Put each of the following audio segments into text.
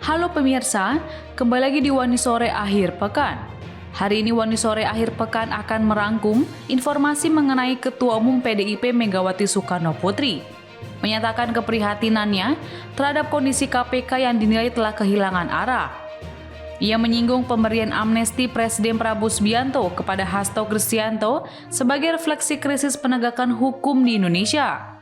Halo pemirsa, kembali lagi di Wani Sore Akhir Pekan. Hari ini Wani Sore Akhir Pekan akan merangkum informasi mengenai Ketua Umum PDIP Megawati Soekarno Putri menyatakan keprihatinannya terhadap kondisi KPK yang dinilai telah kehilangan arah. Ia menyinggung pemberian amnesti Presiden Prabowo Subianto kepada Hasto Kristianto sebagai refleksi krisis penegakan hukum di Indonesia.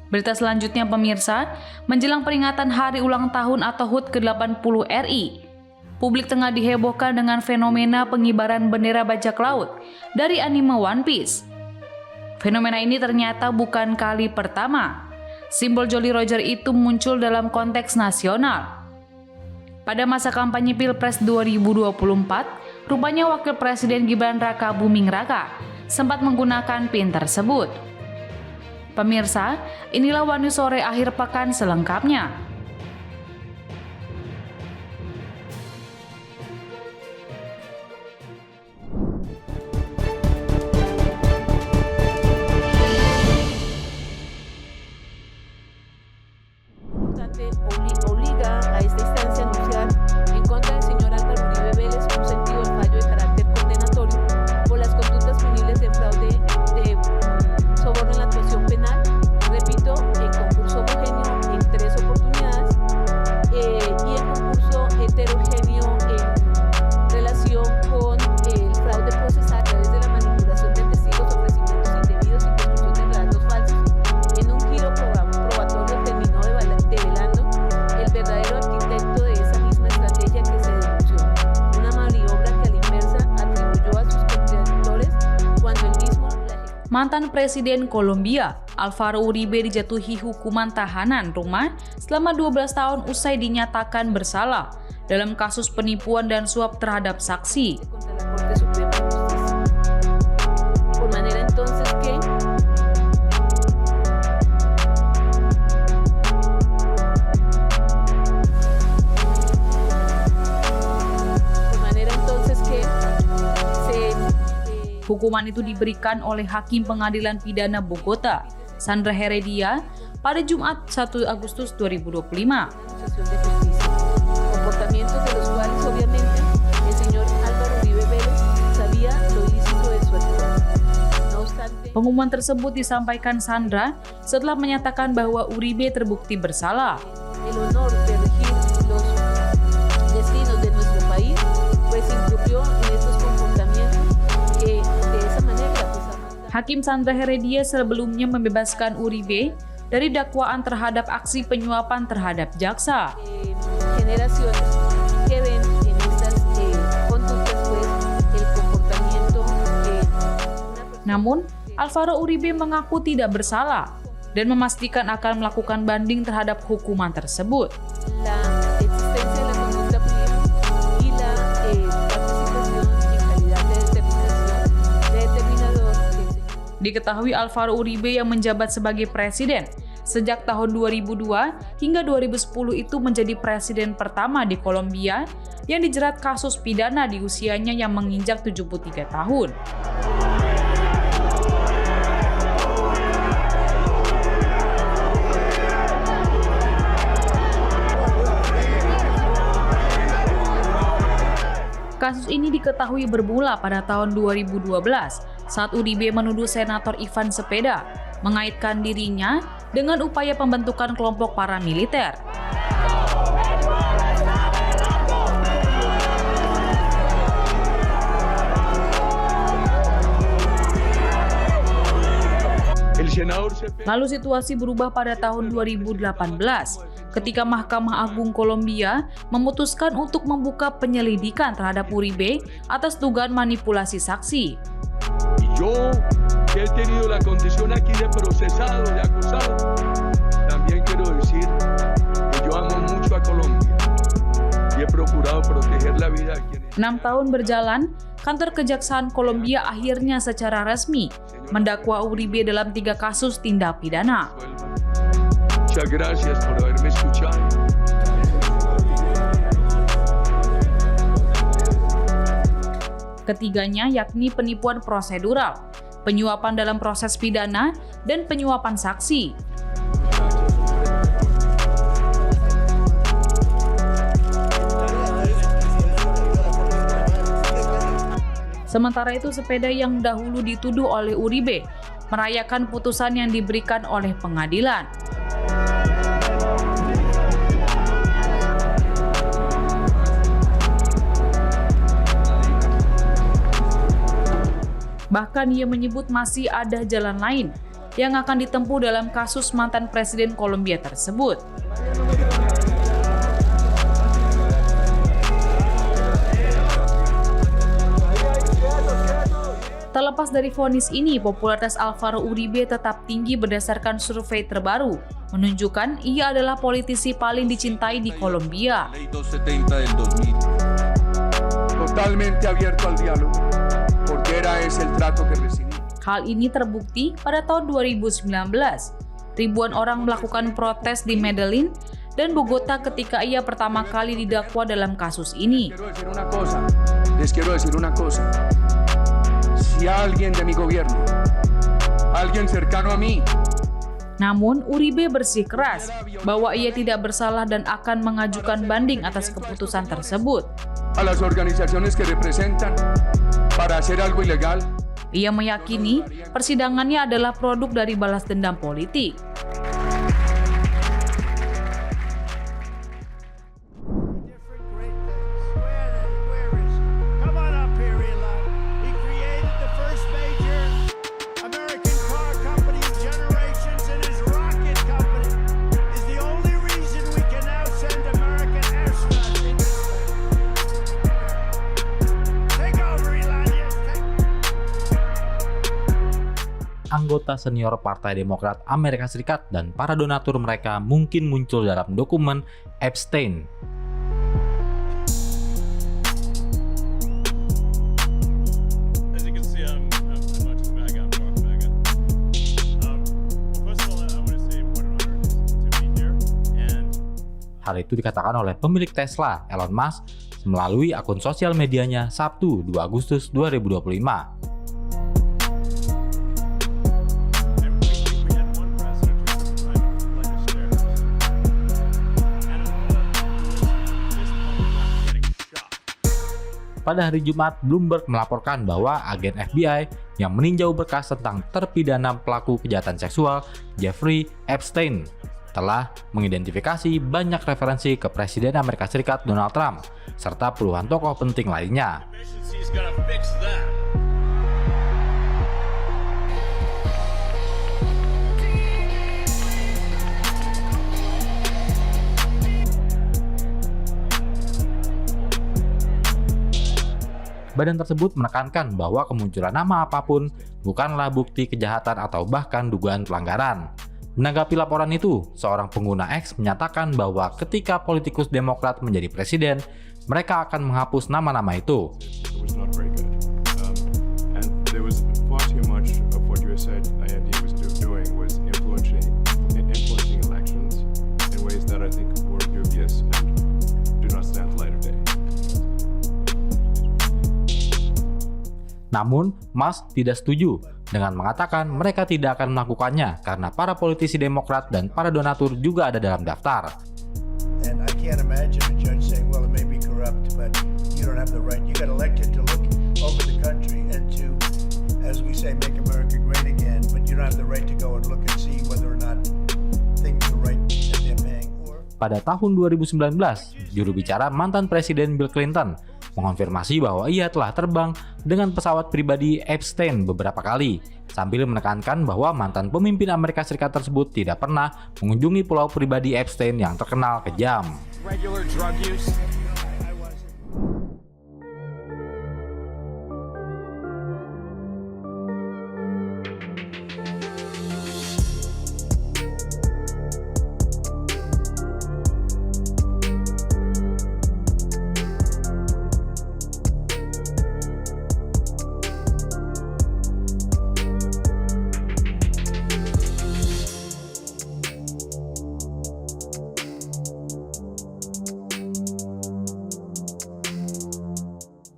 Berita selanjutnya pemirsa, menjelang peringatan hari ulang tahun atau HUT ke-80 RI, publik tengah dihebohkan dengan fenomena pengibaran bendera bajak laut dari anime One Piece. Fenomena ini ternyata bukan kali pertama. Simbol Jolly Roger itu muncul dalam konteks nasional. Pada masa kampanye Pilpres 2024, rupanya Wakil Presiden Gibran Raka Buming Raka sempat menggunakan pin tersebut. Pemirsa, inilah Wani Sore Akhir Pekan selengkapnya. Obliga a esta instancia a anunciar en contra del señor Álvaro Uribe Vélez un sentido del fallo de carácter condenatorio por las conductas punibles de fraude de soborno en la actuación penal, repito, el concurso homogéneo en 3 oportunidades y el concurso heterogéneo en relación con el fraude procesal a través de la manipulación de testigos, ofrecimientos indebidos y construcción de relatos falsos. En un giro probatorio terminó develando el verdadero arquitecto de esa misma estrategia que se denunció, una maniobra que a la inversa atribuyó a sus contradictores cuando el mismo la ejecutó. Mantan Presiden Kolombia, Alvaro Uribe dijatuhi hukuman tahanan rumah selama 12 tahun usai dinyatakan bersalah dalam kasus penipuan dan suap terhadap saksi. Contra la Corte Suprema de Justicia. Por manera entonces que Hukuman itu diberikan oleh Hakim Pengadilan Pidana Bogota, Sandra Heredia, pada Jumat 1 Agustus 2025. Comportamientos de los cuales obviamente el señor Álvaro Uribe Vélez sabía lo ilícito de su actuar. No obstante, pengumuman tersebut disampaikan Sandra setelah menyatakan bahwa Uribe terbukti bersalah. El honor de regir los destinos de nuestro país pues incurrió en estos comportamientos que de esa manera Hakim Sandra Heredia sebelumnya membebaskan Uribe dari dakwaan terhadap aksi penyuapan terhadap jaksa. Generaciones que ven en estas conductas pues el comportamiento Namun, Alvaro Uribe mengaku tidak bersalah dan memastikan akan melakukan banding terhadap hukuman tersebut. La existencia de la conducta punible y la participación en calidad de determinador. Diketahui Alvaro Uribe yang menjabat sebagai presiden sejak tahun 2002 hingga 2010 itu menjadi presiden pertama di Kolombia yang dijerat kasus pidana di usianya yang menginjak 73 tahun. Kasus ini diketahui bermula pada tahun 2012 saat Uribe menuduh Senator Ivan Cepeda mengaitkan dirinya dengan upaya pembentukan kelompok paramiliter. Lalu situasi berubah pada tahun 2018 ketika Mahkamah Agung Kolombia memutuskan untuk membuka penyelidikan terhadap Uribe atas dugaan manipulasi saksi. Yo que he tenido la condición aquí de procesado, de acusado, también quiero decir que yo amo mucho a Colombia y he procurado proteger la vida de quienes. 6 tahun berjalan, kantor Kejaksaan Kolombia akhirnya secara resmi mendakwa Uribe dalam 3 kasus tindak pidana. Muchas gracias por haberme escuchado. Ketiganya yakni penipuan prosedural, penyuapan dalam proses pidana, dan penyuapan saksi. Sementara itu, sepeda yang dahulu dituduh oleh Uribe merayakan putusan yang diberikan oleh pengadilan. Bahkan ia menyebut masih ada jalan lain yang akan ditempuh dalam kasus mantan Presiden Kolombia tersebut. Terlepas dari vonis ini, popularitas Álvaro Uribe tetap tinggi berdasarkan survei terbaru, menunjukkan ia adalah politisi paling dicintai di Kolombia. Totalmente abierto al diálogo, porque era ese el trato que recibí. Hal ini terbukti pada tahun 2019. Ribuan orang melakukan protes di Medellin dan Bogota ketika ia pertama kali didakwa dalam kasus ini. Les quiero decir una cosa. Si alguien de mi gobierno, alguien cercano a mí. Namun, Uribe bersikeras bahwa ia tidak bersalah dan akan mengajukan banding atas keputusan tersebut. A las organizaciones que representan para hacer algo ilegal. Ia meyakini persidangannya adalah produk dari balas dendam politik. Anggota senior Partai Demokrat Amerika Serikat dan para donatur mereka mungkin muncul dalam dokumen Epstein. Hal itu dikatakan oleh pemilik Tesla, Elon Musk, melalui akun sosial medianya Sabtu 2 Agustus 2025. Pada hari Jumat, Bloomberg melaporkan bahwa agen FBI yang meninjau berkas tentang terpidana pelaku kejahatan seksual Jeffrey Epstein telah mengidentifikasi banyak referensi ke Presiden Amerika Serikat Donald Trump serta puluhan tokoh penting lainnya. Badan tersebut menekankan bahwa kemunculan nama apapun bukanlah bukti kejahatan atau bahkan dugaan pelanggaran. Menanggapi laporan itu, seorang pengguna X menyatakan bahwa ketika politikus Demokrat menjadi presiden, mereka akan menghapus nama-nama itu. Namun, Musk tidak setuju dengan mengatakan mereka tidak akan melakukannya karena para politisi Demokrat dan para donatur juga ada dalam daftar. And I can't imagine a judge saying, well, it may be corrupt, but you don't have the right. You got elected to look over the country and to, as we say, make America great again, but you don't have the right to go and look and see whether or not things are right that they're paying. Pada tahun 2019, juru bicara mantan Presiden Bill Clinton mengonfirmasi bahwa ia telah terbang dengan pesawat pribadi Epstein beberapa kali, sambil menekankan bahwa mantan pemimpin Amerika Serikat tersebut tidak pernah mengunjungi pulau pribadi Epstein yang terkenal kejam.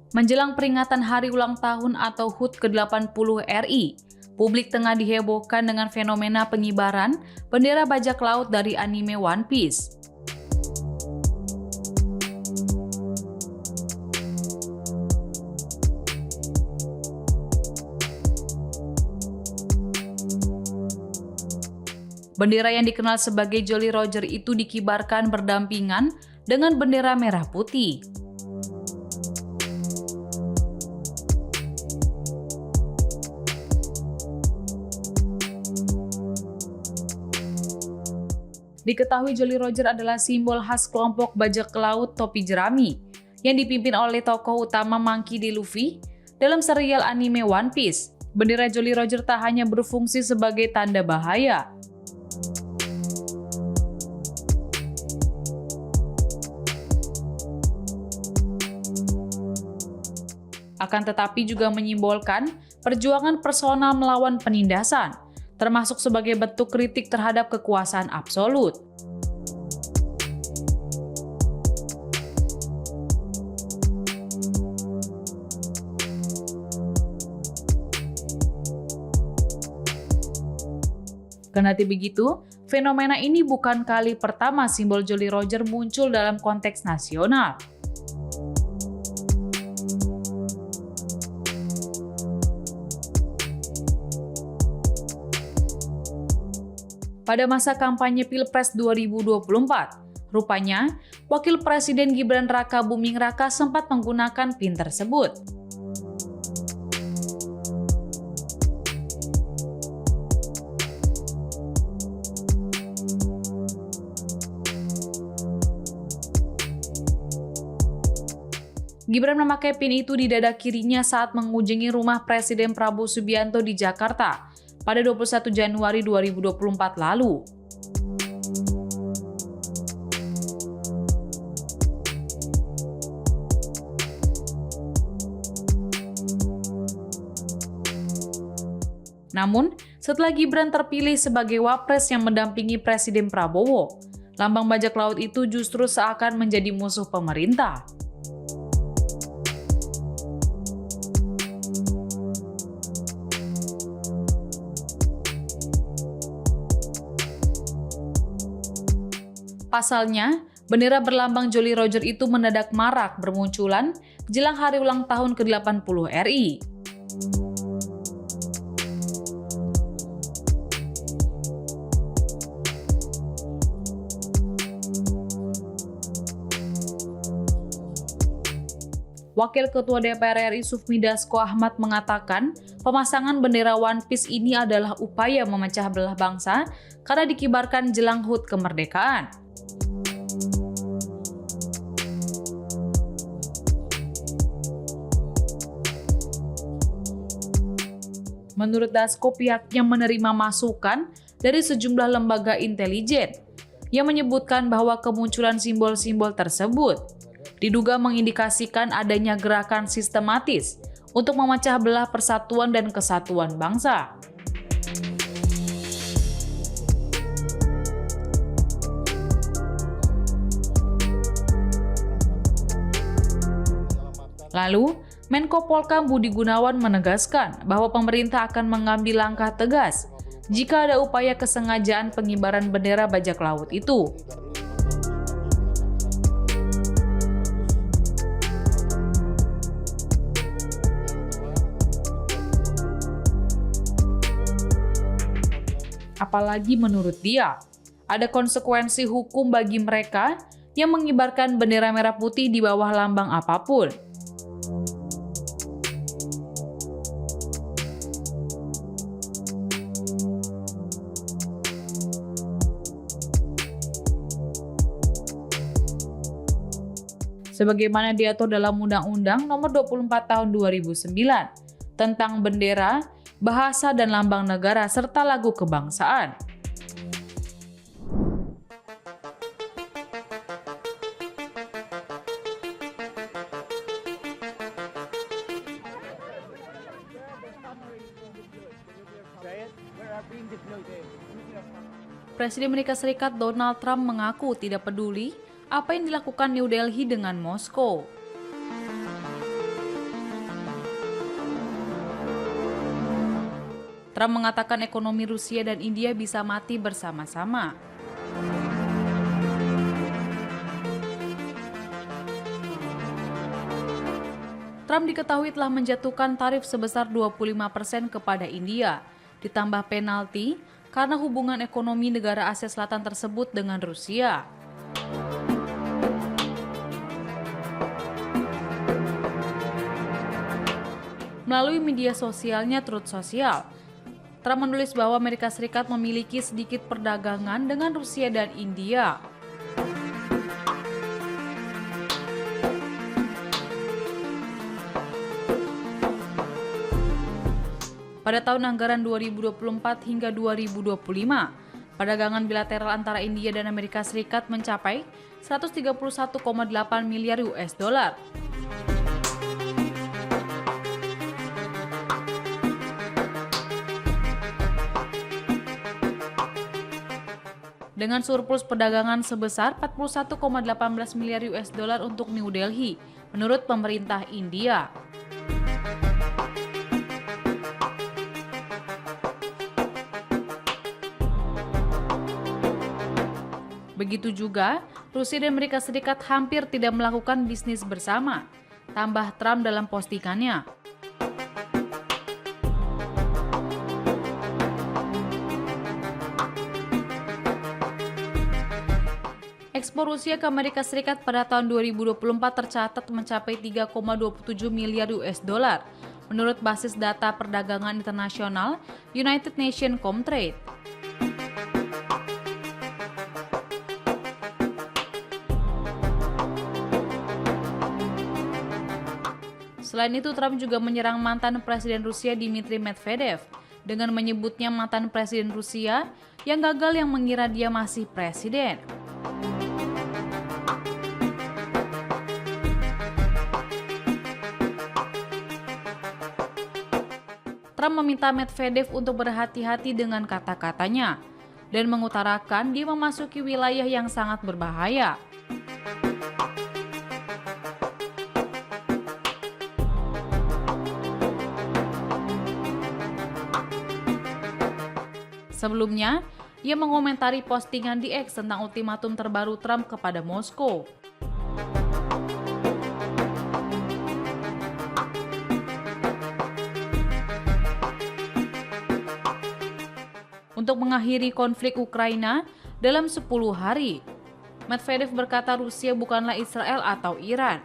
Menjelang peringatan hari ulang tahun atau HUT ke-80 RI, publik tengah dihebohkan dengan fenomena pengibaran bendera bajak laut dari anime One Piece. Bendera yang dikenal sebagai Jolly Roger itu dikibarkan berdampingan dengan bendera merah putih. Diketahui Jolly Roger adalah simbol khas kelompok bajak laut topi jerami yang dipimpin oleh tokoh utama Monkey D. Luffy dalam serial anime One Piece. Bendera Jolly Roger tak hanya berfungsi sebagai tanda bahaya, akan tetapi juga menyimbolkan perjuangan personal melawan penindasan, termasuk sebagai bentuk kritik terhadap kekuasaan absolut. Kendati begitu, fenomena ini bukan kali pertama simbol Jolly Roger muncul dalam konteks nasional. Pada masa kampanye Pilpres 2024, rupanya Wakil Presiden Gibran Raka Buming Raka sempat menggunakan PIN tersebut. Gibran memakai PIN itu di dada kirinya saat mengunjungi rumah Presiden Prabowo Subianto di Jakarta pada 21 Januari 2024 lalu. Namun, setelah Gibran terpilih sebagai Wapres yang mendampingi Presiden Prabowo, lambang bajak laut itu justru seakan menjadi musuh pemerintah. Pasalnya, bendera berlambang Jolly Roger itu mendadak marak bermunculan jelang hari ulang tahun ke-80 RI. Wakil Ketua DPR RI Sufmi Dasko Ahmad mengatakan, pemasangan bendera One Piece ini adalah upaya memecah belah bangsa karena dikibarkan jelang HUT kemerdekaan. Menurut Dasko, pihaknya menerima masukan dari sejumlah lembaga intelijen yang menyebutkan bahwa kemunculan simbol-simbol tersebut diduga mengindikasikan adanya gerakan sistematis untuk memecah belah persatuan dan kesatuan bangsa. Lalu, Menko Polkam Budi Gunawan menegaskan bahwa pemerintah akan mengambil langkah tegas jika ada upaya kesengajaan pengibaran bendera bajak laut itu. Apalagi menurut dia, ada konsekuensi hukum bagi mereka yang mengibarkan bendera merah putih di bawah lambang apapun. Sebagaimana diatur dalam Undang-Undang Nomor 24 Tahun 2009 tentang bendera, bahasa dan lambang negara serta lagu kebangsaan. Presiden Amerika Serikat Donald Trump mengaku tidak peduli apa yang dilakukan New Delhi dengan Moskow. Trump mengatakan ekonomi Rusia dan India bisa mati bersama-sama. Trump diketahui telah menjatuhkan tarif sebesar 25% kepada India, ditambah penalti karena hubungan ekonomi negara Asia Selatan tersebut dengan Rusia. Melalui media sosialnya Truth Social, Trump menulis bahwa Amerika Serikat memiliki sedikit perdagangan dengan Rusia dan India. Pada tahun anggaran 2024 hingga 2025, perdagangan bilateral antara India dan Amerika Serikat mencapai 131,8 miliar US dollar. Dengan surplus perdagangan sebesar 41,18 miliar US dollar untuk New Delhi, menurut pemerintah India. Begitu juga, Rusia dan Amerika Serikat hampir tidak melakukan bisnis bersama, tambah Trump dalam postingannya. Ekspor Rusia ke Amerika Serikat pada tahun 2024 tercatat mencapai 3,27 miliar US dollar, menurut basis data perdagangan internasional United Nations Comtrade. Selain itu, Trump juga menyerang mantan Presiden Rusia Dmitry Medvedev dengan menyebutnya mantan Presiden Rusia yang gagal yang mengira dia masih presiden. Trump meminta Medvedev untuk berhati-hati dengan kata-katanya dan mengutarakan dia memasuki wilayah yang sangat berbahaya. Sebelumnya, ia mengomentari postingan di X tentang ultimatum terbaru Trump kepada Moskow. Untuk mengakhiri konflik Ukraina dalam 10 hari, Medvedev berkata Rusia bukanlah Israel atau Iran.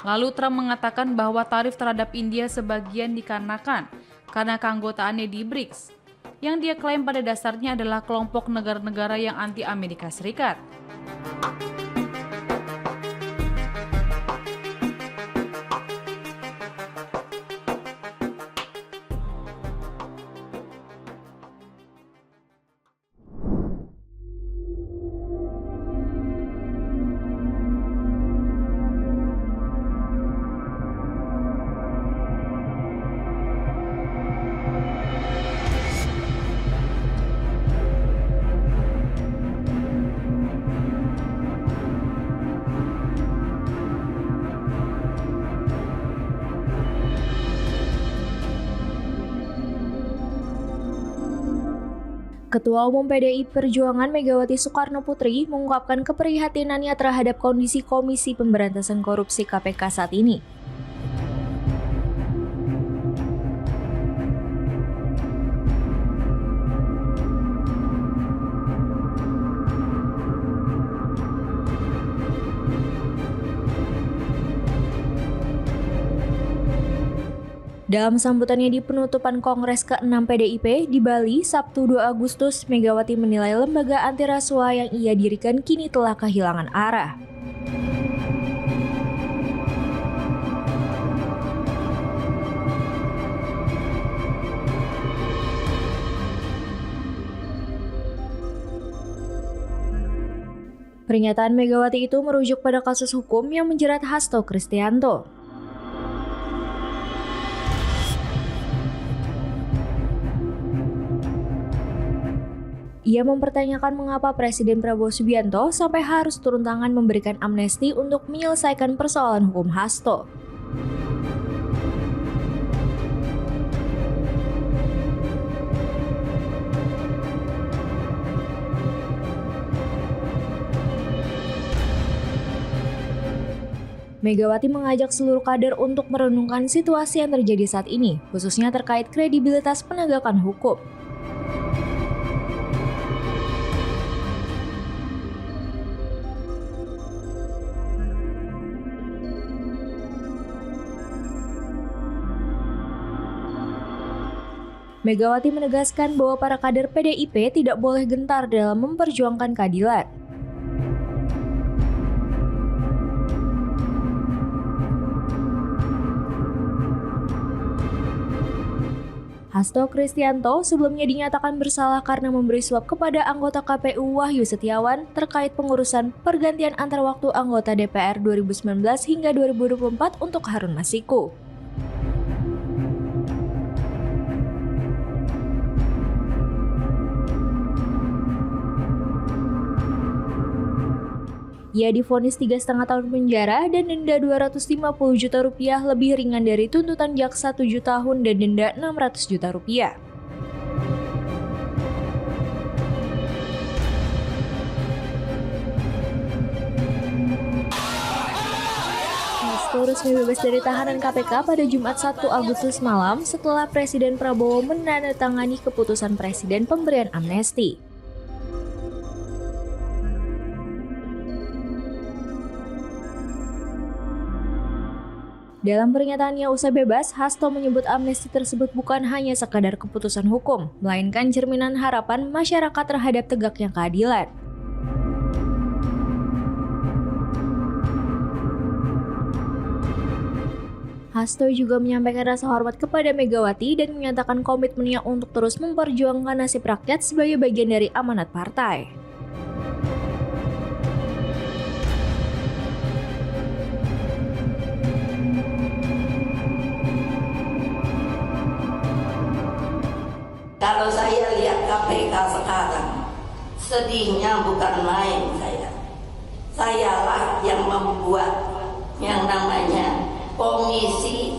Lalu Trump mengatakan bahwa tarif terhadap India sebagian dikarenakan karena keanggotaannya di BRICS, yang dia klaim pada dasarnya adalah kelompok negara-negara yang anti Amerika Serikat. Ketua Umum PDI Perjuangan Megawati Soekarnoputri mengungkapkan keprihatinannya terhadap kondisi Komisi Pemberantasan Korupsi KPK saat ini. Dalam sambutannya di penutupan Kongres ke-6 PDIP di Bali, Sabtu 2 Agustus, Megawati menilai lembaga anti rasuah yang ia dirikan kini telah kehilangan arah. Pernyataan Megawati itu merujuk pada kasus hukum yang menjerat Hasto Kristianto. Ia mempertanyakan mengapa Presiden Prabowo Subianto sampai harus turun tangan memberikan amnesti untuk menyelesaikan persoalan hukum Hasto. Megawati mengajak seluruh kader untuk merenungkan situasi yang terjadi saat ini, khususnya terkait kredibilitas penegakan hukum. Megawati menegaskan bahwa para kader PDIP tidak boleh gentar dalam memperjuangkan keadilan. Hasto Kristianto sebelumnya dinyatakan bersalah karena memberi suap kepada anggota KPU Wahyu Setiawan terkait pengurusan pergantian antar waktu anggota DPR 2019 hingga 2024 untuk Harun Masiku. Ia divonis 3,5 tahun penjara dan denda 250 juta rupiah lebih ringan dari tuntutan jaksa 7 tahun dan denda 600 juta rupiah. Hasto resmi bebas dari tahanan KPK pada Jumat 1 Agustus malam setelah Presiden Prabowo menandatangani keputusan Presiden pemberian amnesti. Dalam pernyataannya usai bebas, Hasto menyebut amnesti tersebut bukan hanya sekadar keputusan hukum, melainkan cerminan harapan masyarakat terhadap tegaknya keadilan. Hasto juga menyampaikan rasa hormat kepada Megawati dan menyatakan komitmennya untuk terus memperjuangkan nasib rakyat sebagai bagian dari amanat partai. Kalau saya lihat KPK sekarang, sedihnya bukan main saya. Sayalah yang membuat yang namanya komisi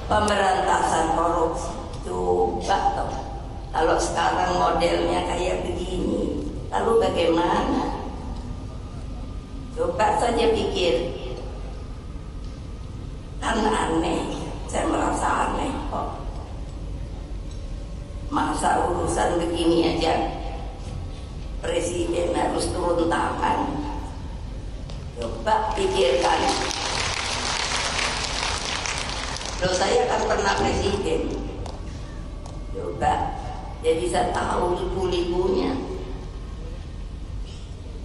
pemberantasan korupsi. Coba toh, kalau sekarang modelnya kayak begini, lalu bagaimana? Coba saja pikir, kan aneh. Saya merasa aneh kok. Masa urusan begini aja Presiden harus turun tangan. Coba pikirkan. Loh, saya kan pernah Presiden. Coba, jadi saya tahu liku-likunya.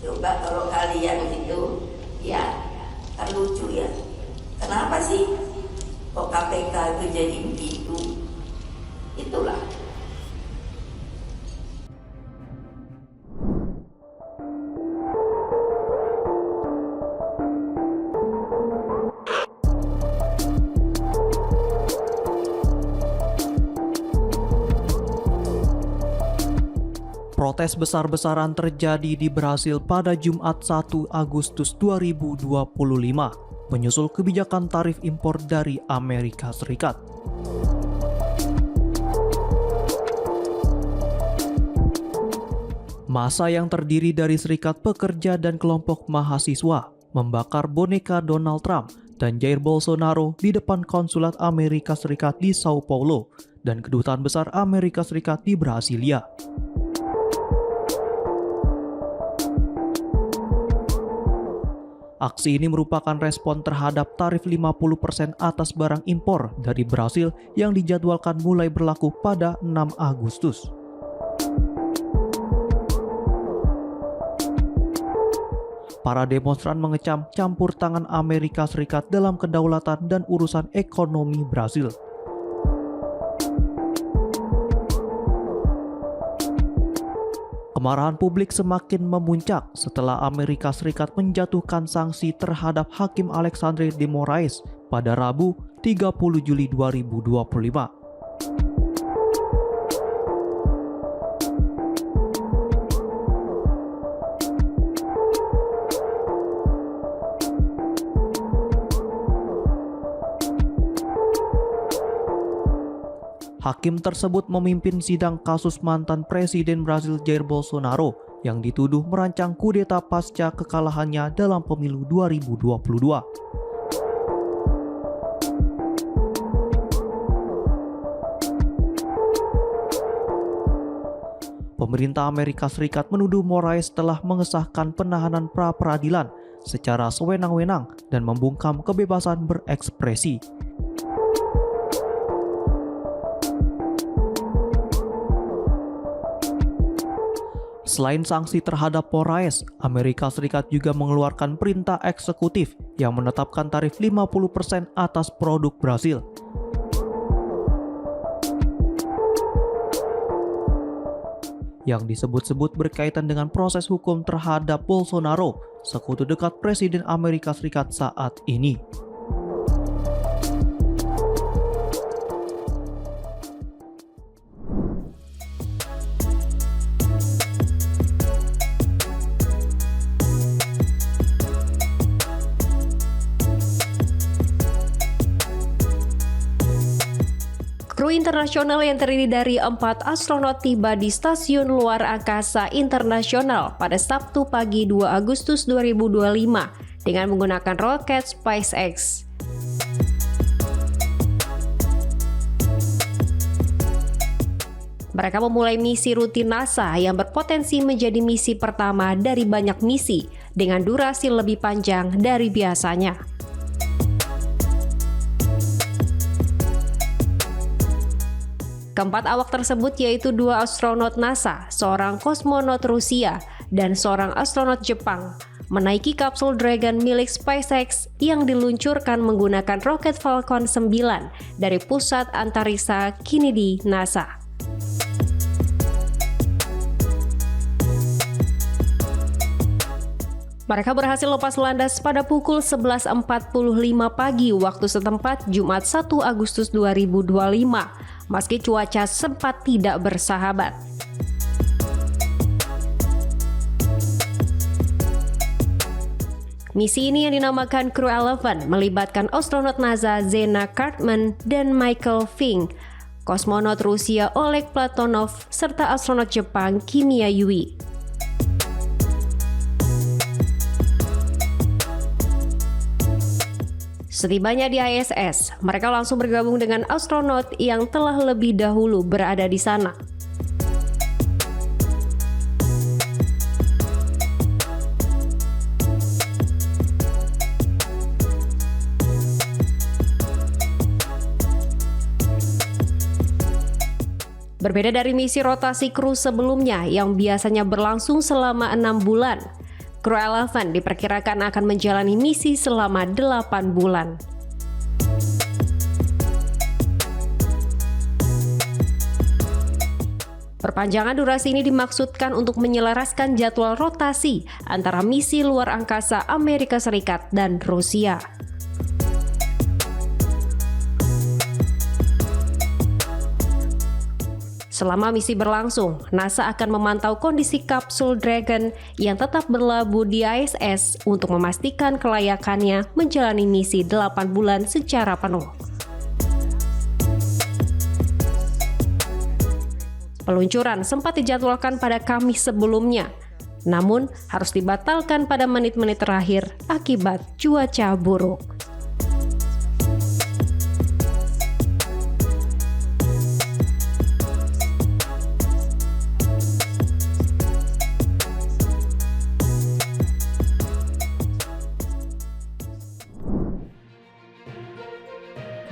Coba kalau kalian gitu, ya kan lucu ya. Kenapa sih kok KPK itu jadi begitu? Itulah. Protes besar-besaran terjadi di Brasil pada Jumat 1 Agustus 2025, menyusul kebijakan tarif impor dari Amerika Serikat. Massa yang terdiri dari Serikat Pekerja dan kelompok mahasiswa membakar boneka Donald Trump dan Jair Bolsonaro di depan konsulat Amerika Serikat di Sao Paulo dan Kedutaan Besar Amerika Serikat di Brasilia. Aksi ini merupakan respon terhadap tarif 50% atas barang impor dari Brasil yang dijadwalkan mulai berlaku pada 6 Agustus. Para demonstran mengecam campur tangan Amerika Serikat dalam kedaulatan dan urusan ekonomi Brasil. Kemarahan publik semakin memuncak setelah Amerika Serikat menjatuhkan sanksi terhadap Hakim Alexandre de Moraes pada Rabu 30 Juli 2025. Hakim tersebut memimpin sidang kasus mantan Presiden Brasil Jair Bolsonaro yang dituduh merancang kudeta pasca kekalahannya dalam pemilu 2022. Pemerintah Amerika Serikat menuduh Moraes telah mengesahkan penahanan pra-peradilan secara sewenang-wenang dan membungkam kebebasan berekspresi. Selain sanksi terhadap Moraes, Amerika Serikat juga mengeluarkan perintah eksekutif yang menetapkan tarif 50% atas produk Brasil. Yang disebut-sebut berkaitan dengan proses hukum terhadap Bolsonaro, sekutu dekat Presiden Amerika Serikat saat ini. Kru internasional yang terdiri dari 4 astronot tiba di Stasiun Luar Angkasa Internasional pada Sabtu pagi 2 Agustus 2025 dengan menggunakan roket SpaceX. Mereka memulai misi rutin NASA yang berpotensi menjadi misi pertama dari banyak misi dengan durasi lebih panjang dari biasanya. Keempat awak tersebut yaitu 2 astronot NASA, seorang kosmonot Rusia, dan seorang astronot Jepang, menaiki kapsul Dragon milik SpaceX yang diluncurkan menggunakan roket Falcon 9 dari Pusat Antariksa Kennedy NASA. Mereka berhasil lepas landas pada pukul 11.45 pagi waktu setempat Jumat 1 Agustus 2025, meski cuaca sempat tidak bersahabat. Misi ini yang dinamakan Crew 11 melibatkan astronot NASA Zena Cartman dan Michael Fink, kosmonot Rusia Oleg Platonov, serta astronot Jepang Kinya Yui. Setibanya di ISS, mereka langsung bergabung dengan astronot yang telah lebih dahulu berada di sana. Berbeda dari misi rotasi kru sebelumnya yang biasanya berlangsung selama 6 bulan, Crew 11 diperkirakan akan menjalani misi selama 8 bulan. Perpanjangan durasi ini dimaksudkan untuk menyelaraskan jadwal rotasi antara misi luar angkasa Amerika Serikat dan Rusia. Selama misi berlangsung, NASA akan memantau kondisi kapsul Dragon yang tetap berlabuh di ISS untuk memastikan kelayakannya menjalani misi 8 bulan secara penuh. Peluncuran sempat dijadwalkan pada Kamis sebelumnya, namun harus dibatalkan pada menit-menit terakhir akibat cuaca buruk.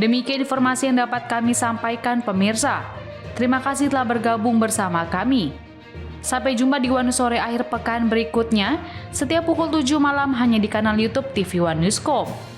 Demikian informasi yang dapat kami sampaikan pemirsa. Terima kasih telah bergabung bersama kami. Sampai jumpa di One Sore akhir pekan berikutnya, setiap pukul 7 malam hanya di kanal YouTube TV One Newscom.